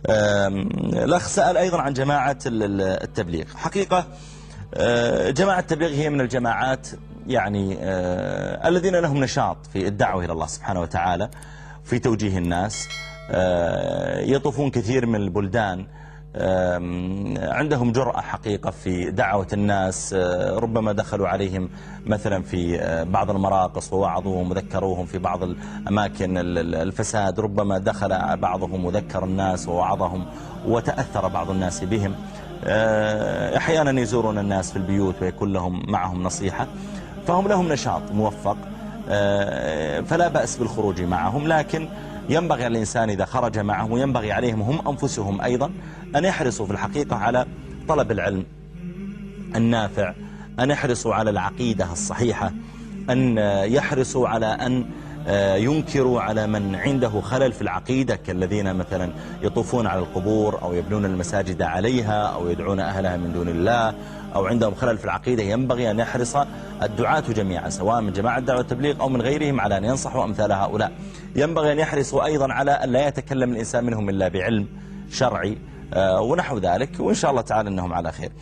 الأخ سأل أيضا عن جماعة التبليغ. حقيقة جماعة التبليغ هي من الجماعات يعني الذين لهم نشاط في الدعوة إلى الله سبحانه وتعالى في توجيه الناس. يطوفون كثير من البلدان، عندهم جرأة حقيقة في دعوة الناس. ربما دخلوا عليهم مثلا في بعض المراقص ووعظوهم وذكروهم في بعض الأماكن الفساد، ربما دخل بعضهم وذكر الناس ووعظهم وتأثر بعض الناس بهم. أحيانا يزورون الناس في البيوت ويكون لهم معهم نصيحة، فهم لهم نشاط موفق، فلا بأس بالخروج معهم. لكن ينبغي الإنسان إذا خرج معهم وينبغي عليهم هم أنفسهم أيضا أن يحرصوا في الحقيقة على طلب العلم النافع، أن يحرصوا على العقيدة الصحيحة، أن يحرصوا على أن ينكروا على من عنده خلل في العقيدة، كالذين مثلا يطوفون على القبور أو يبنون المساجد عليها أو يدعون أهلها من دون الله أو عندهم خلل في العقيدة. ينبغي أن يحرص الدعاة جميعا سواء من جماعة دعوة التبليغ أو من غيرهم على أن ينصحوا أمثال هؤلاء. ينبغي أن يحرصوا أيضا على أن لا يتكلم الإنسان منهم إلا بعلم شرعي ونحو ذلك، وإن شاء الله تعالى أنهم على خير.